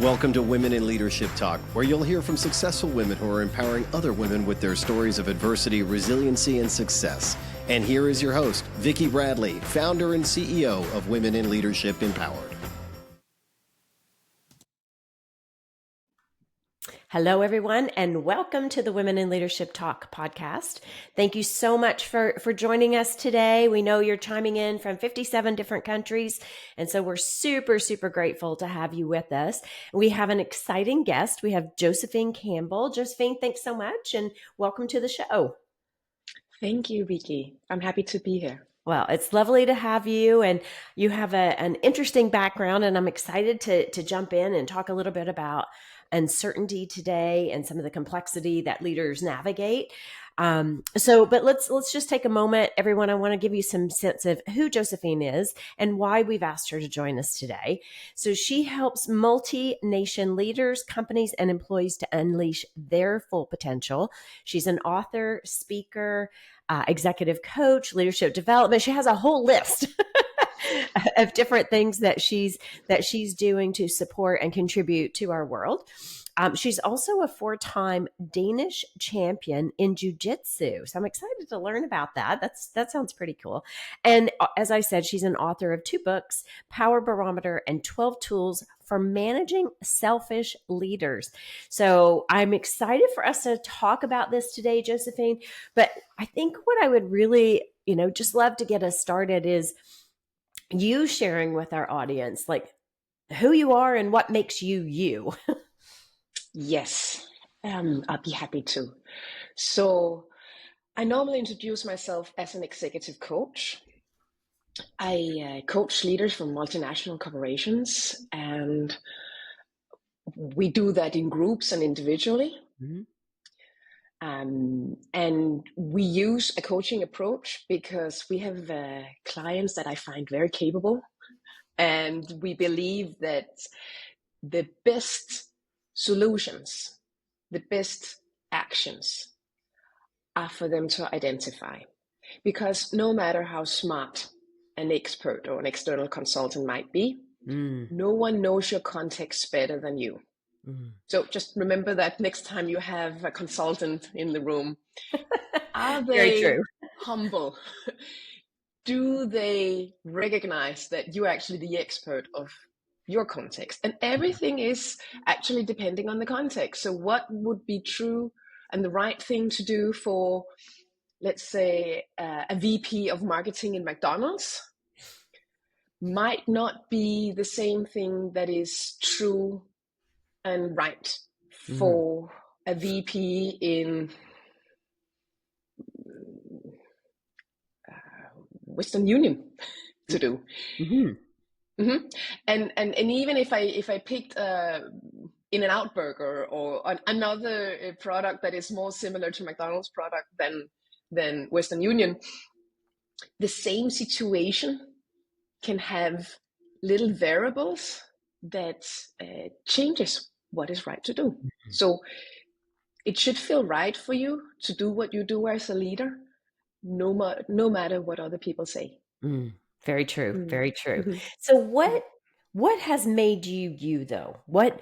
Welcome to Women in Leadership Talk, where you'll hear from successful women who are empowering other women with their stories of adversity, resiliency, and success. And here is your host, Vicki Bradley, founder and CEO of Women in Leadership Empowered. Hello, everyone, and welcome to the Women in Leadership Talk podcast. Thank you so much for joining us today. We know you're chiming in from 57 different countries, and so we're super grateful to have you with us. We have an exciting guest. We have Josephine Campbell. Josephine, thanks so much, and welcome to the show. Thank you, Vicki. I'm happy to be here. Well, it's lovely to have you, and you have an interesting background, and I'm excited to jump in and talk a little bit about uncertainty today and some of the complexity that leaders navigate. But let's just take a moment, everyone. I want to give you some sense of who Josephine is and why we've asked her to join us today. So she helps multi-nation leaders, companies, and employees to unleash their full potential. She's an author, speaker, executive coach, leadership development. She has a whole list of different things that she's doing to support and contribute to our world. She's also a 4-time Danish champion in jiu-jitsu. So I'm excited to learn about that. That sounds pretty cool. And as I said, she's an author of 2 books, Power Barometer and 12 Tools for Managing Selfish Leaders. So I'm excited for us to talk about this today, Josephine. But I think what I would really, just love to get us started is you sharing with our audience, like who you are and what makes you you. Yes, I'll be happy to. So I normally introduce myself as an executive coach. I coach leaders from multinational corporations, and we do that in groups and individually. Mm-hmm. And we use a coaching approach because we have clients that I find very capable, and we believe that the best solutions, the best actions are for them to identify. Because no matter how smart an expert or an external consultant might be, no one knows your context better than you. So just remember that next time you have a consultant in the room. Are they humble? Do they recognize that you're actually the expert of your context? And everything is actually depending on the context. So what would be true and the right thing to do for, let's say, a VP of marketing in McDonald's might not be the same thing that is true and right for a VP in Western Union to do. Mm-hmm. Mm-hmm. And even if I picked In-N-Out Burger or another product that is more similar to McDonald's product than Western Union, the same situation can have little variables that changes what is right to do. Mm-hmm. So it should feel right for you to do what you do as a leader, no matter what other people say. Very true. Very true. Mm-hmm. So what has made you you, though? What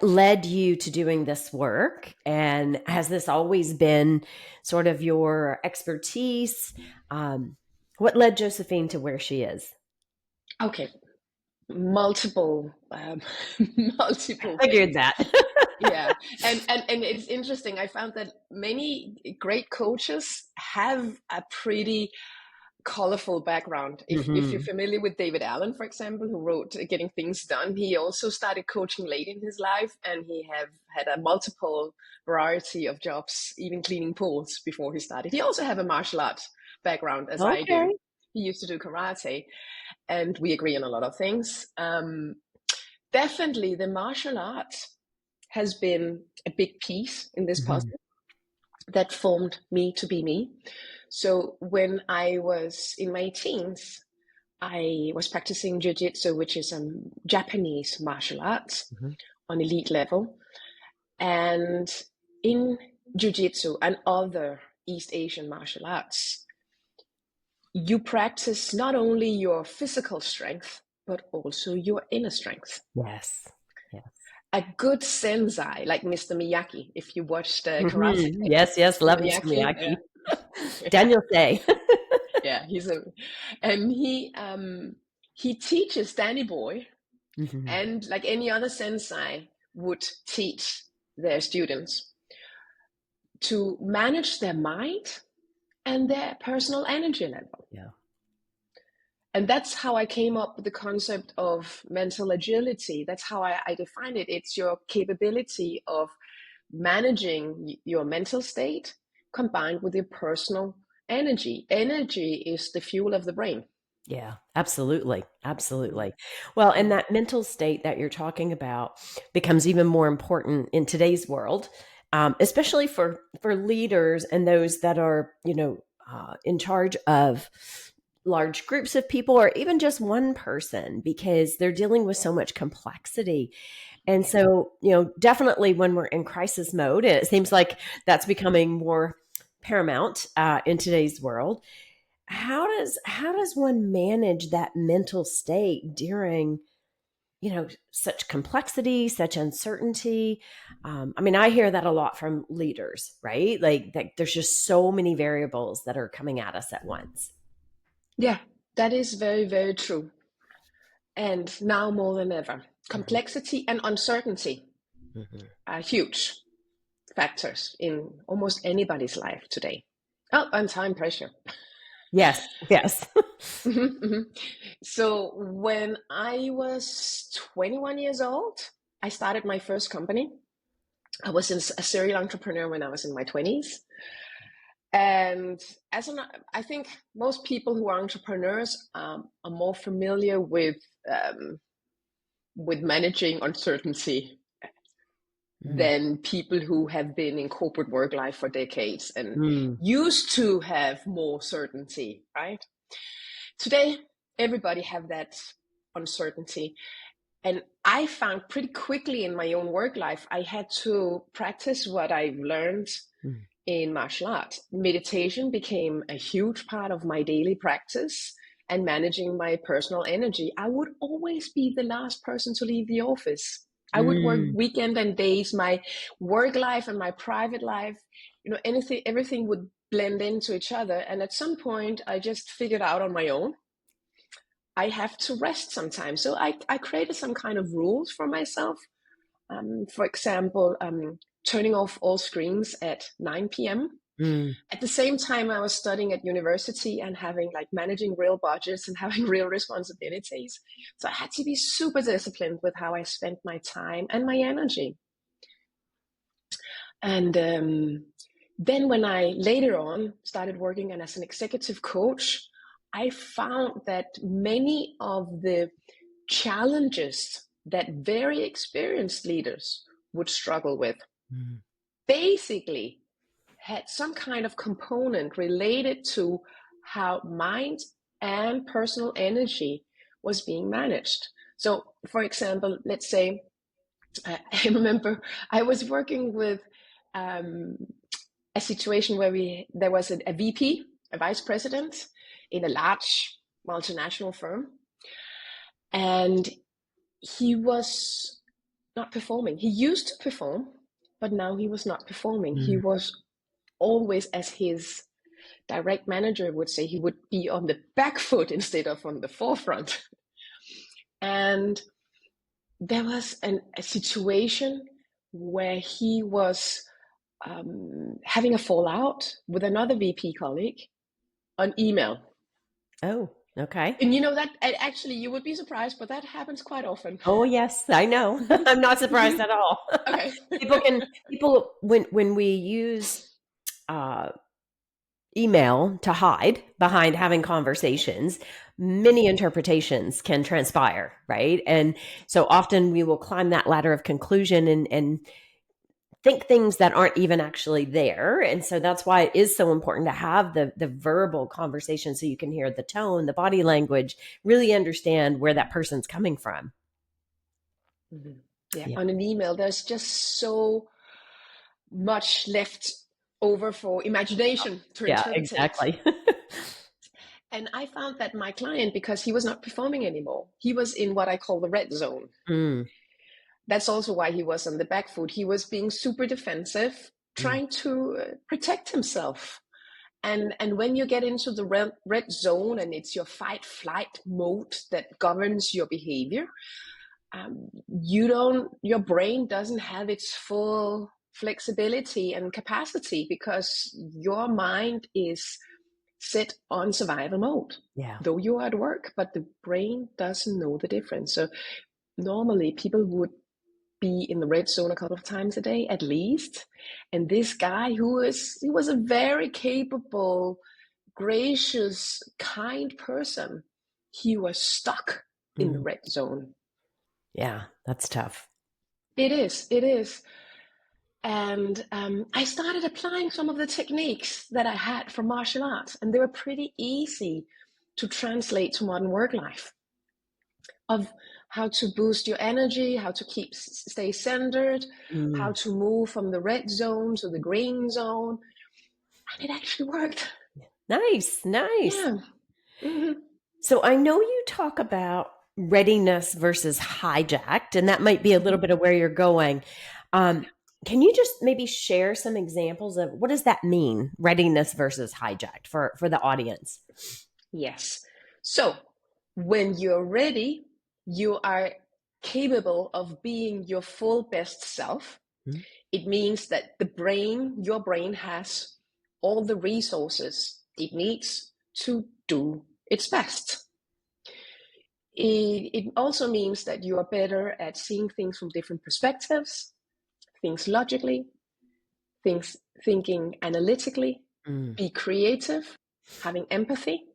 led you to doing this work? And has this always been sort of your expertise? What led Josephine to where she is? Okay. Multiple I figured that. Yeah. And it's interesting. I found that many great coaches have a pretty colorful background. If you're familiar with David Allen, for example, who wrote Getting Things Done, he also started coaching late in his life, and he have had a multiple variety of jobs, even cleaning pools before he started. He also have a martial arts background, as I do. He used to do karate, and we agree on a lot of things. Definitely the martial arts has been a big piece in this puzzle that formed me to be me. So when I was in my teens, I was practicing jiu-jitsu, which is a Japanese martial arts on elite level. And in jiu-jitsu and other East Asian martial arts, you practice not only your physical strength, but also your inner strength. Yes. a good sensei like Mr. Miyagi. If you watched Karate Kid, Yes, Mr. love Mr. Miyagi, Miyagi. yeah, Daniel Say. yeah, and he teaches Danny Boy, Mhm. and like any other sensei would teach their students to manage their mind and their personal energy level. Yeah. And that's how I came up with the concept of mental agility. That's how I define it. It's your capability of managing your mental state combined with your personal energy. Energy is the fuel of the brain. Yeah, absolutely. Absolutely. Well, and Mm. that mental state that you're talking about becomes even more important in today's world, especially for leaders and those that are, in charge of large groups of people or even just one person because they're dealing with so much complexity. And Yeah. so, definitely when we're in crisis mode, and it seems like that's becoming more paramount in today's world. How does one manage that mental state during such complexity, such uncertainty? I mean, I hear that a lot from leaders, right? Like there's just so many variables that are coming at us at once. Yeah, that is very, very true. And now more than ever, Mhm, complexity and uncertainty mhm. are huge factors in almost anybody's life today. Oh, and time pressure. Yes, yes. Mhm, mhm. So when I was 21 years old, I started my first company. I was a serial entrepreneur when I was in my 20s. And as an, I think most people who are entrepreneurs are more familiar with managing uncertainty Mm, than people who have been in corporate work life for decades and mm, used to have more certainty, right? Today, everybody have that uncertainty. And I found pretty quickly in my own work life, I had to practice what I've learned mm, in martial arts. Meditation became a huge part of my daily practice and managing my personal energy. I would always be the last person to leave the office. I would work mm. weekend and days, my work life and my private life, everything would blend into each other. And at some point, I just figured out on my own I have to rest sometimes. So I created some kind of rules for myself. For example, turning off all screens at 9 p.m. Mm. At the same time, I was studying at university and having like managing real budgets and having real responsibilities. So I had to be super disciplined with how I spent my time and my energy. And then when I later on started working as an executive coach, I found that many of the challenges that very experienced leaders would struggle with Mm. basically had some kind of component related to how mind and personal energy was being managed. So, for example, let's say I remember I was working with um, a situation where there was a VP, a vice president in a large multinational firm, and he was not performing. He used to perform, but now he was not performing. He Mm. was always, as his direct manager would say, he would be on the back foot instead of on the forefront. And there was a situation where he was having a fallout with another VP colleague on email. Oh, okay. And you know that actually you would be surprised, but that happens quite often. Oh, yes, I know. I'm not surprised at all. Okay. People when we use uh, email to hide behind having conversations, many interpretations can transpire, right? And so often we will climb that ladder of conclusion and think things that aren't even actually there. And so that's why it is so important to have the verbal conversation so you can hear the tone, the body language, really understand where that person's coming from. Mhm. Yeah, Yeah. on an email, there's just so much left over for imagination to Yeah, interpretate. exactly. And I found that my client, because he was not performing anymore, he was in what I call the red zone. Mm, that's also why he was on the back foot. He was being super defensive, trying to protect himself. And when you get into the red zone and it's your fight flight mode that governs your behavior, your brain doesn't have its full flexibility and capacity because your mind is set on survival mode. Yeah. Though you are at work, but the brain doesn't know the difference. So normally people would be in the red zone a couple of times a day at least. And this guy he was a very capable, gracious, kind person. He was stuck in the red zone. Yeah, that's tough. It is. And I started applying some of the techniques that I had from martial arts, and they were pretty easy to translate to modern work life, of how to boost your energy, how to stay centered, how to move from the red zone to the green zone. And it actually worked. Nice. Yeah. Mm-hmm. So I know you talk about readiness versus hijacked, and that might be a little bit of where you're going. Can you just maybe share some examples of what does that mean, readiness versus hijacked for the audience? Yes. So when you're ready, you are capable of being your full best self. Mm-hmm. It means that your brain has all the resources it needs to do its best. It also means that you are better at seeing things from different perspectives, things logically, thinking analytically, be creative, having empathy,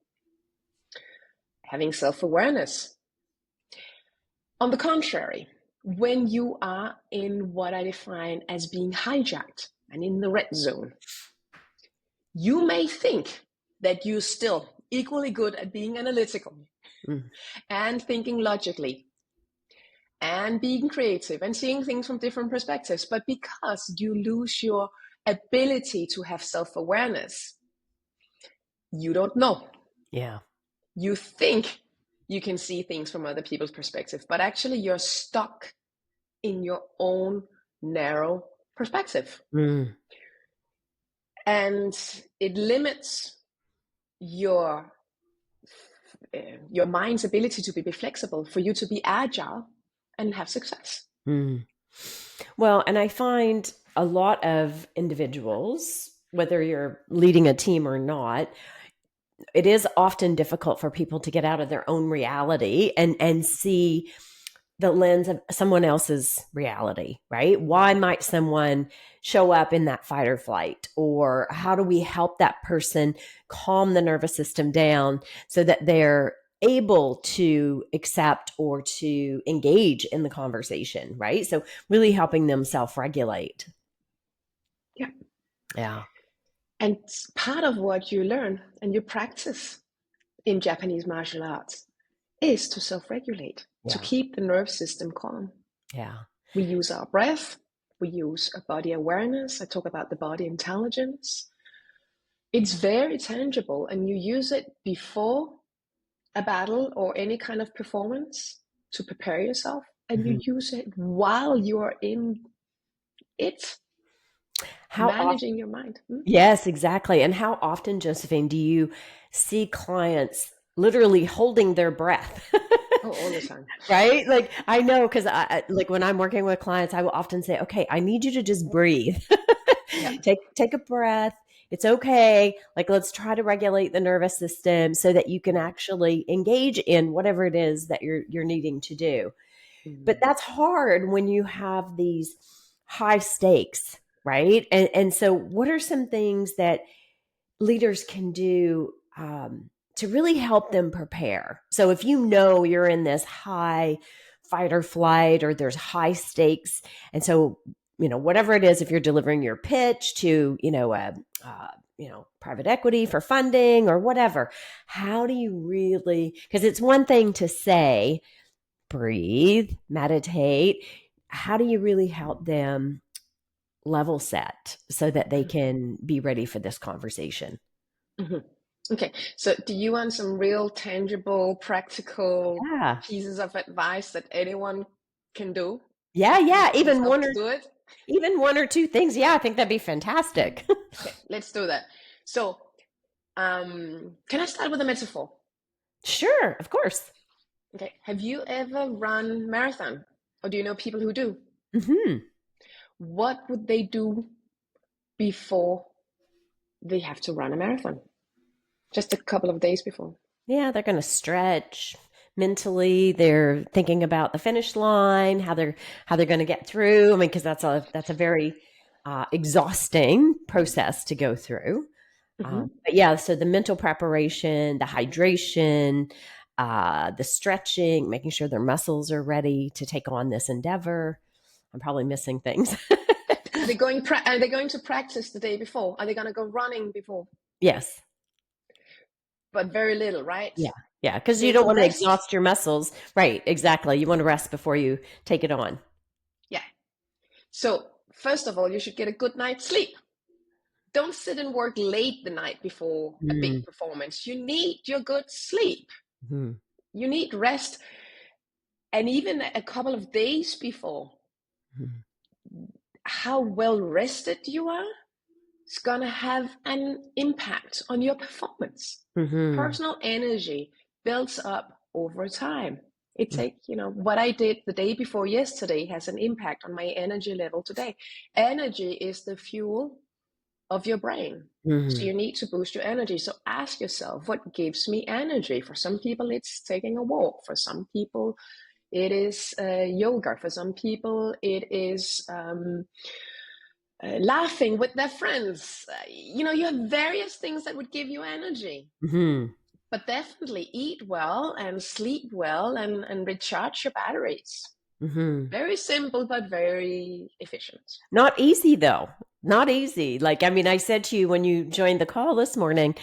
having self-awareness. On the contrary, when you are in what I define as being hijacked and in the red zone, you may think that you're still equally good at being analytical and thinking logically and being creative and seeing things from different perspectives. But because you lose your ability to have self-awareness, you don't know. Yeah. You think you can see things from other people's perspective, but actually you're stuck in your own narrow perspective. And it limits your mind's ability to be flexible, for you to be agile and have success. Well, and I find a lot of individuals, whether you're leading a team or not, it is often difficult for people to get out of their own reality and see the lens of someone else's reality, right? Why might someone show up in that fight or flight? Or how do we help that person calm the nervous system down so that they're able to accept or to engage in the conversation, right? So really helping them self-regulate. Yeah. Yeah. And part of what you learn and you practice in Japanese martial arts is to self-regulate, to keep the nerve system calm. Yeah. We use our breath. We use a body awareness. I talk about the body intelligence. It's very tangible, and you use it before a battle or any kind of performance to prepare yourself, and you use it while you are in it, managing your mind. Yes, exactly. And how often, Josephine, do you see clients literally holding their breath? Oh, all the time. Right? Like I know, because I like when I'm working with clients, I will often say, okay, I need you to just breathe. Take a breath. It's okay. Like, let's try to regulate the nervous system so that you can actually engage in whatever it is that you're needing to do. But that's hard when you have these high stakes, right? And so what are some things that leaders can do to really help them prepare? So if you know you're in this high fight or flight, or there's high stakes, and so whatever it is, if you're delivering your pitch to private equity for funding or whatever, how do you really? Because it's one thing to say, breathe, meditate. How do you really help them level set so that they can be ready for this conversation? Okay, so do you want some real tangible, practical pieces of advice that anyone can do? Yeah. Invite yourself to do it. Even one or two things. Yeah, I think that'd be fantastic. Okay, let's do that. So, can I start with a metaphor? Sure, of course. Okay. Have you ever run marathon? Or do you know people who do? Hmm. What would they do before they have to run a marathon? Just a couple of days before. Yeah, they're going to stretch mentally. They're thinking about the finish line, how they're going to get through. I mean, because that's a very exhausting process to go through. Hmm. But yeah, so the mental preparation, the hydration, the stretching, making sure their muscles are ready to take on this endeavor. I'm probably missing things. Are they going to practice the day before? Are they going to go running before? Yes. But very little, right? Yeah. Yeah. Because They you don't will want to rest. exhaust your muscles. Right. Exactly. You want to rest before you take it on. Yeah. So first of all, you should get a good night's sleep. Don't sit and work late the night before a big performance. You need your good sleep. Mm-hmm. You need rest. And even a couple of days before, how well rested you are is going to have an impact on your performance. Mm-hmm. Personal energy builds up over time. It's like, what I did the day before yesterday has an impact on my energy level today. Energy is the fuel of your brain. Mm-hmm. So you need to boost your energy. So ask yourself, what gives me energy? For some people, it's taking a walk. For some people, it is yoga. For some people, it is laughing with their friends. You have various things that would give you energy. Mm-hmm. But definitely eat well and sleep well and recharge your batteries. Mm-hmm. Very simple, but very efficient. Not easy though. Not easy. Like, I mean, I said to you when you joined the call this morning,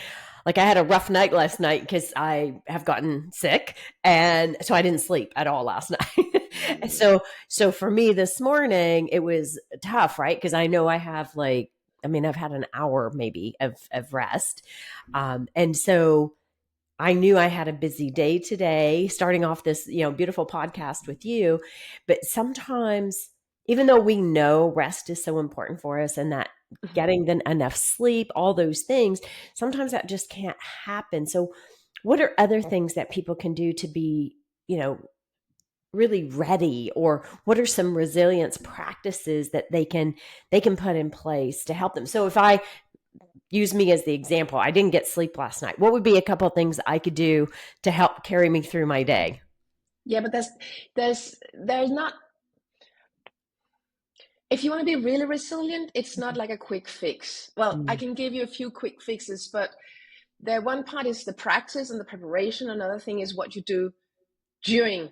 like I had a rough night last night because I have gotten sick, and so I didn't sleep at all last night. And so for me this morning, it was tough, right? Because I know I have I've had an hour maybe of rest. And so I knew I had a busy day today, starting off this, beautiful podcast with you. But sometimes, even though we know rest is so important for us and that getting enough sleep, all those things, sometimes that just can't happen. So, what are other things that people can do to be, really ready, or what are some resilience practices that they can put in place to help them? So if I use me as the example, I didn't get sleep last night, what would be a couple of things I could do to help carry me through my day? Yeah, but there's not, if you want to be really resilient, it's not like a quick fix. Well, I can give you a few quick fixes, but one part is the practice and the preparation. Another thing is what you do during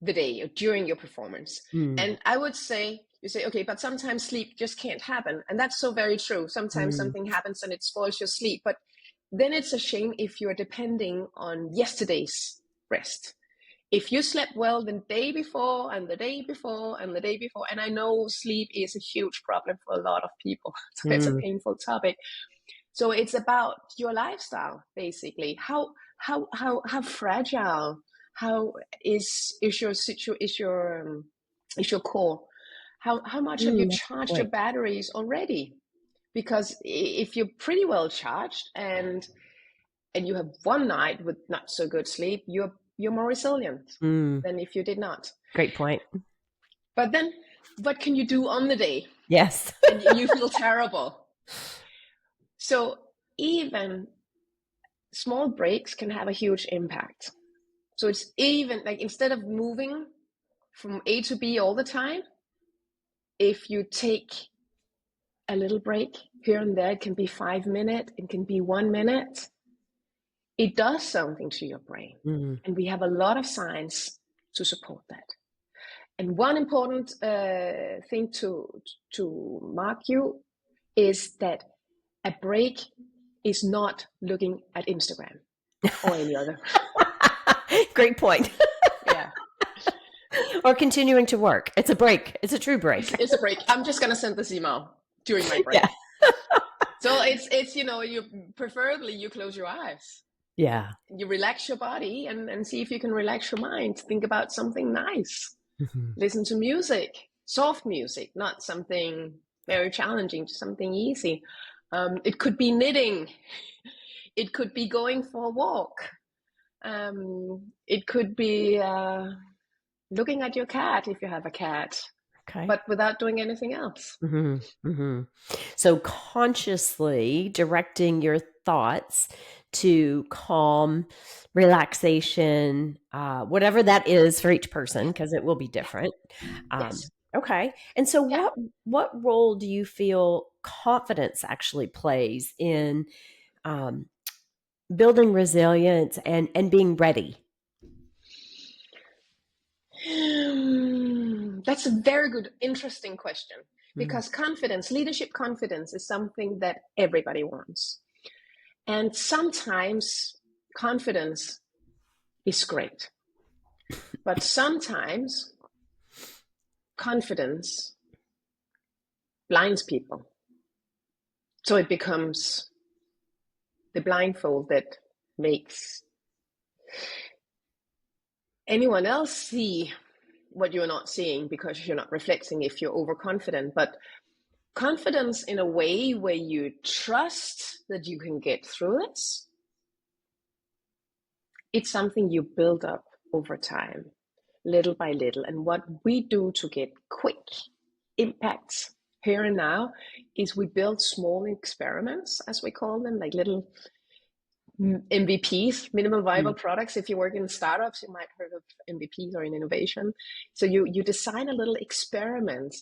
the day or during your performance. And I would say, you say, okay, but sometimes sleep just can't happen. And that's so very true. Sometimes something happens and it spoils your sleep. But then it's a shame if you're depending on yesterday's rest. If you slept well the day before and the day before and the day before, and I know sleep is a huge problem for a lot of people, so it's a painful topic. So it's about your lifestyle, basically. How fragile? How is your core? How much have you charged your batteries already? Because if you're pretty well charged and you have one night with not so good sleep, you're more resilient than if you did not. Great point. But then, what can you do on the day? Yes. And you feel terrible. So even small breaks can have a huge impact. So it's even like, instead of moving from A to B all the time, if you take a little break here and there, it can be 5 minutes, it can be 1 minute. It does something to your brain. And we have a lot of science to support that. And one important thing to mark you is that a break is not looking at Instagram or any other. Great point. Yeah. Or continuing to work. It's a break. It's a true break. It's a break. I'm just going to send this email during my break. Yeah. So it's you preferably you close your eyes. Yeah. You relax your body and see if you can relax your mind. Think about something nice. Mm-hmm. Listen to music, soft music, not something very challenging, just something easy. It could be knitting. It could be going for a walk. It could be looking at your cat if you have a cat, Okay. but without doing anything else. Mm-hmm. Mm-hmm. So consciously directing your thoughts to calm, relaxation, whatever that is for each person, because it will be Yeah. different. Yes. Okay. And so Yeah. what role do you feel confidence actually plays in um, building resilience and being ready? That's a very good, interesting question, Mm. because confidence, leadership confidence, is something that everybody wants. And sometimes confidence is great, but sometimes confidence blinds people. So it becomes the blindfold that makes anyone else see what you're not seeing because you're not reflecting if you're overconfident. But confidence in a way where you trust that you can get through this, it's something you build up over time, little by little. And what we do to get quick impacts here and now is we build small experiments, as we call them, like little MVPs, minimal viable Mm. products. If you work in startups, you might have heard of MVPs or in innovation. So you design a little experiment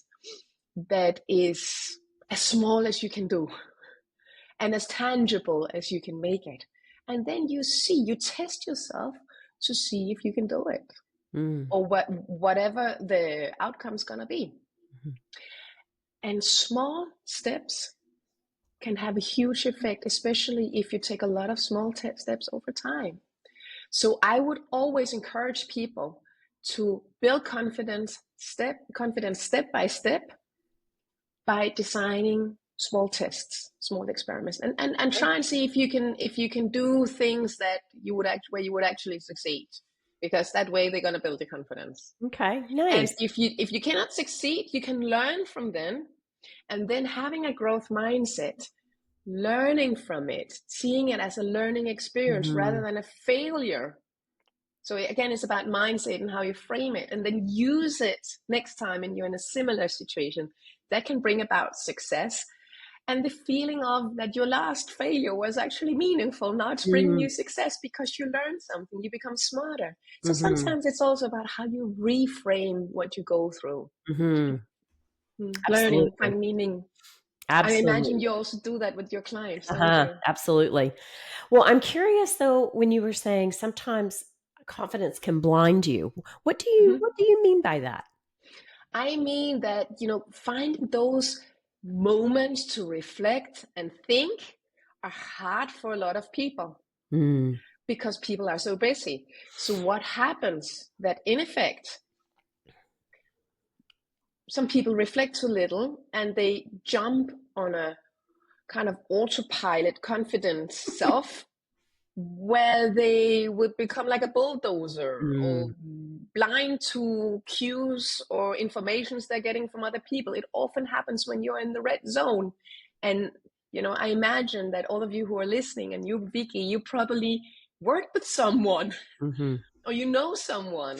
that is as small as you can do and as tangible as you can make it. And then you test yourself to see if you can do it, Mm. or whatever the outcome's gonna be. Mhm. And small steps can have a huge effect, especially if you take a lot of small steps over time. So I would always encourage people to build confidence step by step by designing small tests, small experiments, and try and see if you can do things that you would where you would actually succeed, because that way they're going to build your confidence. Okay. And Nice. if you cannot succeed, you can learn from them, and then having a growth mindset, learning from it, seeing it as a learning experience rather Mhm. than a failure. So again, it's about mindset and how you frame it, and then use it next time and you're in a similar situation. That can bring about success, and the feeling of that your last failure was actually meaningful. Now it's bringing Mm. you success because you learned something, you become smarter. So Mhm. sometimes it's also about how you reframe what you go through. Mhm. Learning, Absolutely. finding meaning. I imagine Absolutely. you also do that with your clients, don't Uh-huh. you? Absolutely. Well, I'm curious though, when you were saying sometimes confidence can blind you. Mm-hmm. What do you mean by that? I mean that, finding those moments to reflect and think are hard for a lot of people Mm. because people are so busy. So what happens that in effect, some people reflect too little and they jump on a kind of autopilot confident self where they would become like a bulldozer or Mm. blind to cues or informations they're getting from other people. It often happens when you're in the red zone. And, I imagine that all of you who are listening, and you, Vicky, you probably work with someone Mhm. or you know someone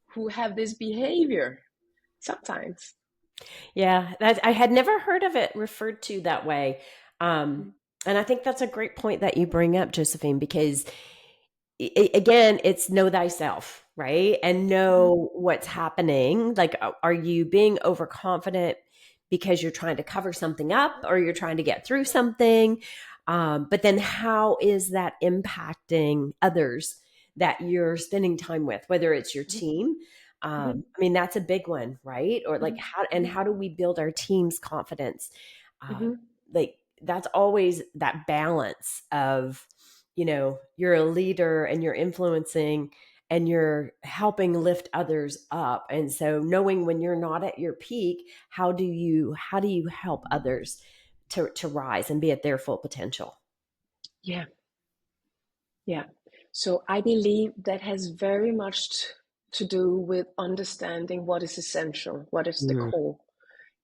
who have this behavior sometimes. Yeah, I had never heard of it referred to that way. Um, and I think that's a great point that you bring up, Josephine, because again, it's know thyself, right? And Mm-hmm. know what's happening. Like, are you being overconfident because you're trying to cover something up or you're trying to get through something? But then how is that impacting others that you're spending time with, whether it's your team? Mm-hmm. I mean, that's a big one, right? Or like Mm-hmm. how do we build our team's confidence? Uh, Mm-hmm. like that's always that balance of, you're a leader and you're influencing and you're helping lift others up. And so knowing when you're not at your peak, how do you help others to rise and be at their full potential? Yeah. Yeah. So I believe that has very much to do with understanding what is essential, what is the core.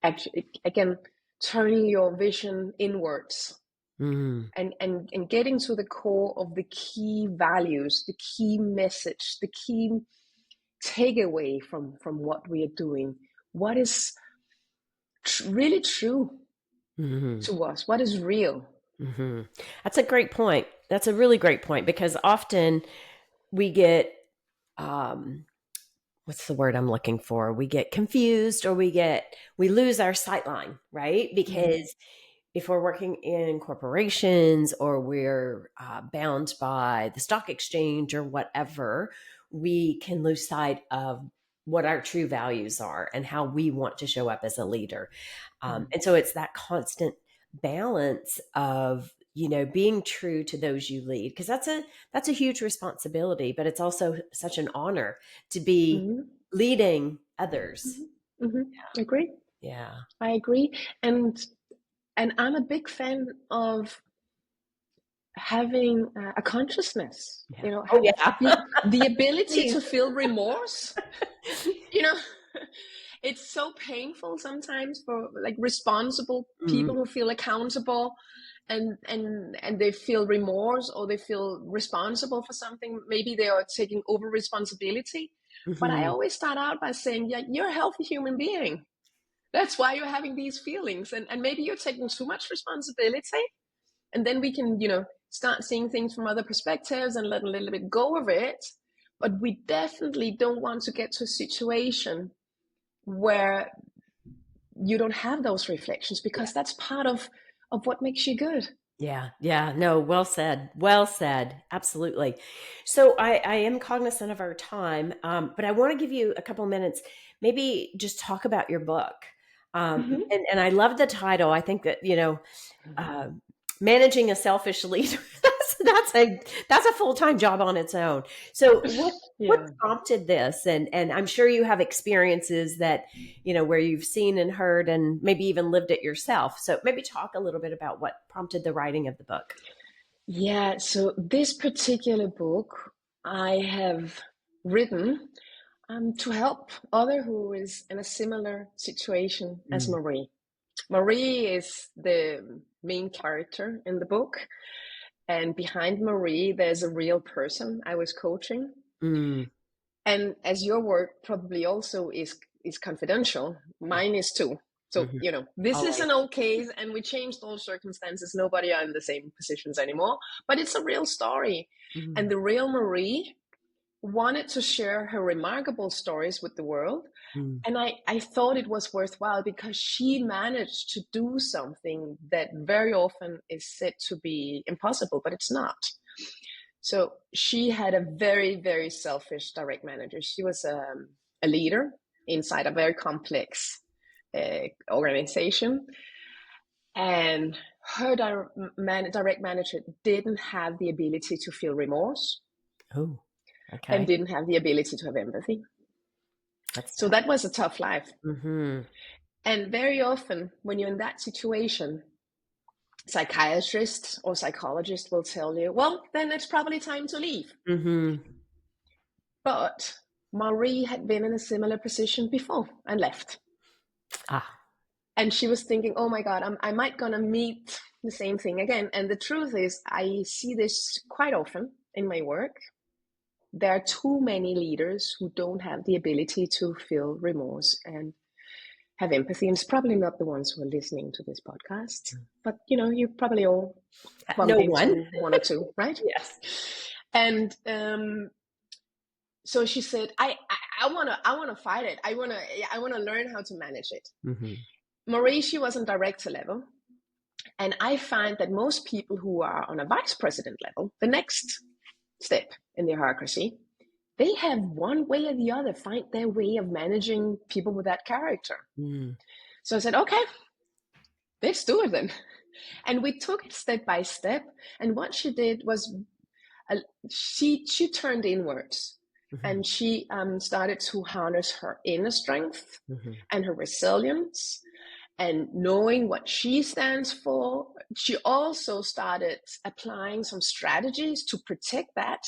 Actually, again, turning your vision inwards and getting to the core of the key values, the key message, the key takeaway from what we are doing. What is really true to us? What is real? That's a great point. That's a really great point, because often we get, what's the word I'm looking for? We get confused, or we lose our sight line, right? Because if we're working in corporations, or we're bound by the stock exchange or whatever, we can lose sight of what our true values are and how we want to show up as a leader. And so it's that constant balance of, being true to those you lead, because that's a huge responsibility, but it's also such an honor to be leading others. Agree. Yeah. I agree. And I'm a big fan of having a consciousness, Yeah. Oh, yeah. the ability to Please. feel remorse. You know, it's so painful sometimes for like responsible people who feel accountable and they feel remorse, or they feel responsible for something. Maybe they are taking over responsibility. But I always start out by saying, yeah, you're a healthy human being. That's why you're having these feelings. And maybe you're taking too much responsibility. And then we can, start seeing things from other perspectives and let a little bit go of it. But we definitely don't want to get to a situation where you don't have those reflections, because that's part of what makes you good. Yeah. Yeah. No, well said. Well said. Absolutely. So I am cognizant of our time, but I want to give you a couple minutes, maybe just talk about your book. And I love the title. I think that, uh, managing a selfish leader, that's a full-time job on its own. So what prompted this? And I'm sure you have experiences that, where you've seen and heard and maybe even lived it yourself. So maybe talk a little bit about what prompted the writing of the book. Yeah, so this particular book I have written to help other who is in a similar situation as Marie. Marie is the main character in the book, and behind Marie, there's a real person I was coaching. And as your work probably also is confidential, mine is too. So, this is an old case, and we changed all circumstances. Nobody are in the same positions anymore, but it's a real story. And the real Marie wanted to share her remarkable stories with the world. And I thought it was worthwhile, because she managed to do something that very often is said to be impossible, but it's not. So she had a very, very selfish direct manager. She was a leader inside a very complex organization. And her direct manager didn't have the ability to feel remorse. Oh, okay. And didn't have the ability to have empathy. So that was a tough life. And very often when you're in that situation, psychiatrists or psychologists will tell you, well, then it's probably time to leave. But Marie had been in a similar position before and left. And she was thinking, oh my God, I might gonna meet the same thing again. And the truth is, I see this quite often in my work. There are too many leaders who don't have the ability to feel remorse and have empathy. And it's probably not the ones who are listening to this podcast, but you probably all bumped into one or two, right? Yes. And so she said, I wanna fight it. I wanna learn how to manage it. Marie, she was on director level. And I find that most people who are on a vice president level, the next step in the hierarchy, they have one way or the other find their way of managing people with that character. So I said, okay, let's do it then. And we took it step by step. And what she did was she turned inwards. And she started to harness her inner strength and her resilience, and knowing what she stands for. She also started applying some strategies to protect that.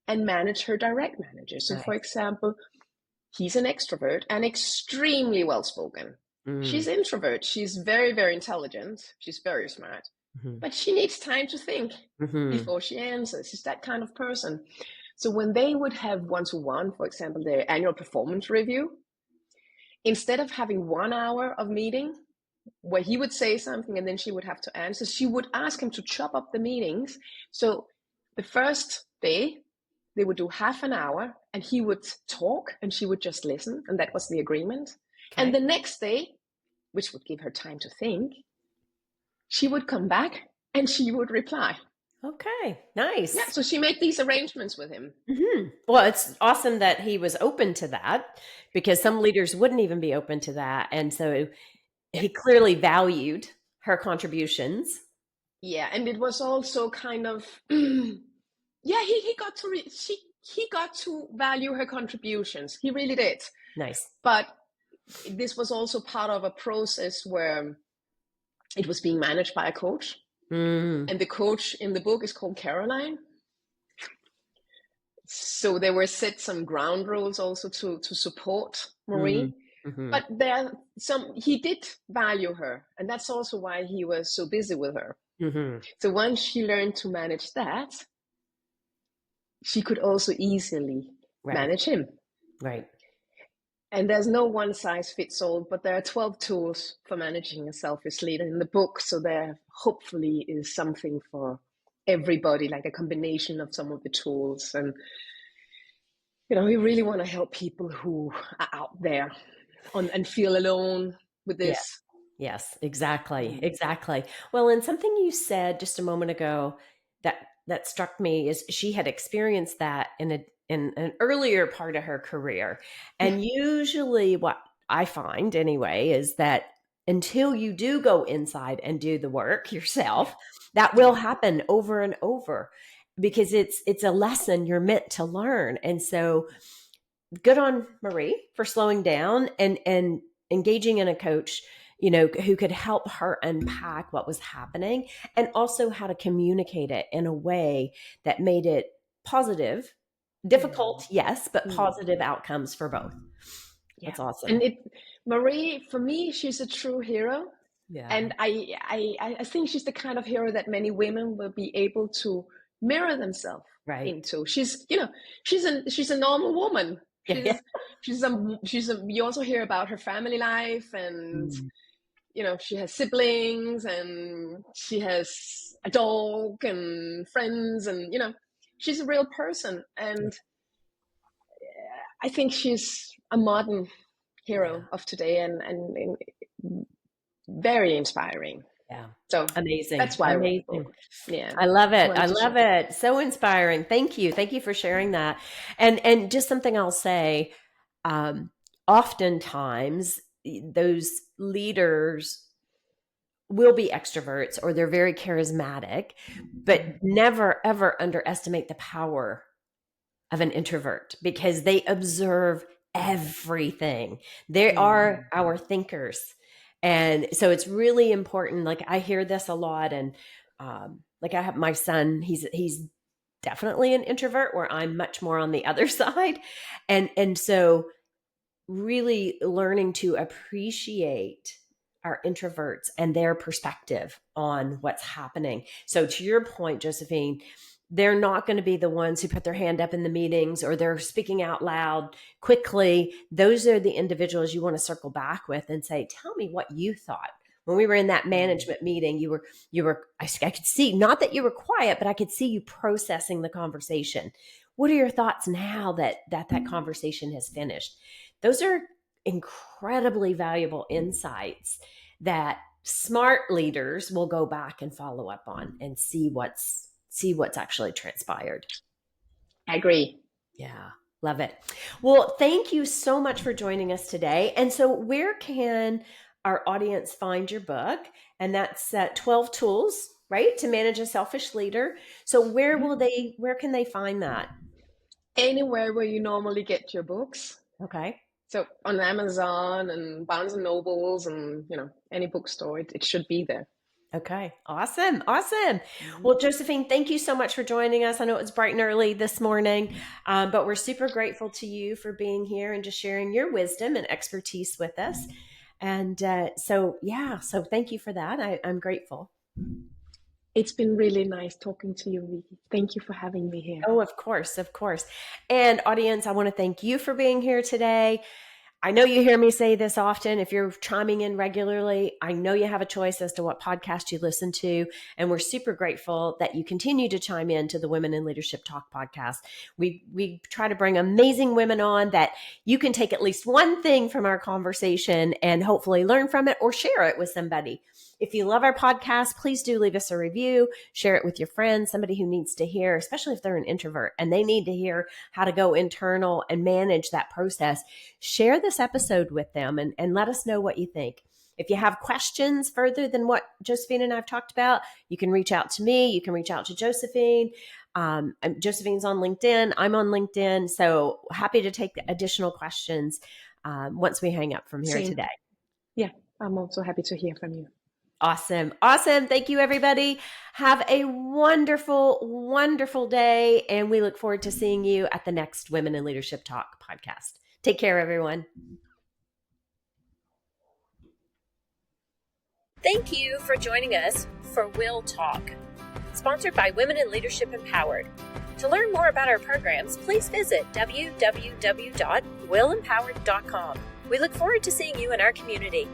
and manage her direct manager. So, for Nice. example, he's an extrovert and extremely well spoken. Mm. She's introvert. She's very, very intelligent. She's very smart, Mhm. but she needs time to think Mhm. before she answers. She's that kind of person. So when they would have one-to-one, for example, their annual performance review, instead of having 1 hour of meeting where he would say something and then she would have to answer, she would ask him to chop up the meetings. So the first day, they would do half an hour and he would talk and she would just listen. And that was the agreement. And Okay. the next day, which would give her time to think, she would come back and she would reply. Okay. Yeah, Nice. so she made these arrangements with him. Well, it's awesome that he was open to that, because some leaders wouldn't even be open to that. And so Yeah. he clearly valued her contributions. Yeah, and it was also kind of yeah, he got to he got to value her contributions. He really did. Nice. But this was also part of a process where it was being managed by a coach. Mm. And the coach in the book is called Caroline. So there were set some ground rules also to support Mm. Marie. Mhm. But there some he did value her, and that's also why he was so busy with her. Mhm. So once she learned to manage that, she could also easily Right. manage him. Right. And there's no one size fits all, but there are 12 tools for managing a selfish leader in the book. So there hopefully is something for everybody, like a combination of some of the tools. And, we really want to help people who are out there and feel alone with Yeah. this. Yes, exactly. Exactly. Well, and something you said just a moment ago that struck me is she had experienced that in an earlier part of her career. Yeah. And usually what I find anyway is that until you do go inside and do the work yourself, that will happen over and over, because it's a lesson you're meant to learn. And so good on Marie for slowing down and engaging in a coach, who could help her unpack what was happening, and also how to communicate it in a way that made it positive. Difficult, yes, but positive outcomes for both. Yeah. That's awesome. And Marie, for me, she's a true hero. Yeah. And I think she's the kind of hero that many women will be able to mirror themselves Right. into. She's a normal woman. Yeah. Yeah. You also hear about her family life, and Mm. she has siblings and she has a dog and friends, and she's a real person. And I think she's a modern Yeah. hero of today, and very inspiring. Yeah. So Amazing. that's why I wrote the Amazing. book. Yeah, I love it. wanted I to share. love it. So inspiring. Thank you. Thank you for sharing that. And just something I'll say, um, oftentimes those leaders will be extroverts or they're very charismatic, but never ever underestimate the power of an introvert, because they observe everything. They are our thinkers. And so it's really important. Like I hear this a lot. And like I have my son, he's definitely an introvert, where I'm much more on the other side. And so really learning to appreciate our introverts and their perspective on what's happening. So to your point, Josephine, they're not going to be the ones who put their hand up in the meetings or they're speaking out loud quickly. Those are the individuals you want to circle back with and say, tell me what you thought. When we were in that management meeting, I could see, not that you were quiet, but I could see you processing the conversation. What are your thoughts now that conversation has finished? Those are incredibly valuable insights that smart leaders will go back and follow up on and see what's actually transpired. I agree. Yeah, love it. Well, thank you so much for joining us today. And so where can our audience find your book? And that's 12 tools, right, to manage a selfish leader. So where can they find that? Anywhere where you normally get your books. Okay. So on Amazon and Barnes and Nobles and any bookstore, it should be there. Okay. Awesome. Awesome. Well, Josephine, thank you so much for joining us. I know it was bright and early this morning, but we're super grateful to you for being here and just sharing your wisdom and expertise with us. And so thank you for that. I'm grateful. It's been really nice talking to you, Vicki. Thank you for having me here. Oh, of course, of course. And audience, I want to thank you for being here today. I know you hear me say this often. If you're chiming in regularly, I know you have a choice as to what podcast you listen to. And we're super grateful that you continue to chime in to the Women in Leadership Talk podcast. We try to bring amazing women on that you can take at least one thing from our conversation and hopefully learn from it or share it with somebody. If you love our podcast, please do leave us a review, share it with your friends, somebody who needs to hear, especially if they're an introvert and they need to hear how to go internal and manage that process. Share this episode with them and let us know what you think. If you have questions further than what Josephine and I have talked about, you can reach out to me. You can reach out to Josephine. Josephine's on LinkedIn. I'm on LinkedIn. So happy to take additional questions once we hang up from here today. Yeah, I'm also happy to hear from you. Awesome. Awesome. Thank you, everybody. Have a wonderful, wonderful day. And we look forward to seeing you at the next Women in Leadership Talk podcast. Take care, everyone. Thank you for joining us for WIL Talk, sponsored by Women in Leadership Empowered. To learn more about our programs, please visit www.willempowered.com. We look forward to seeing you in our community.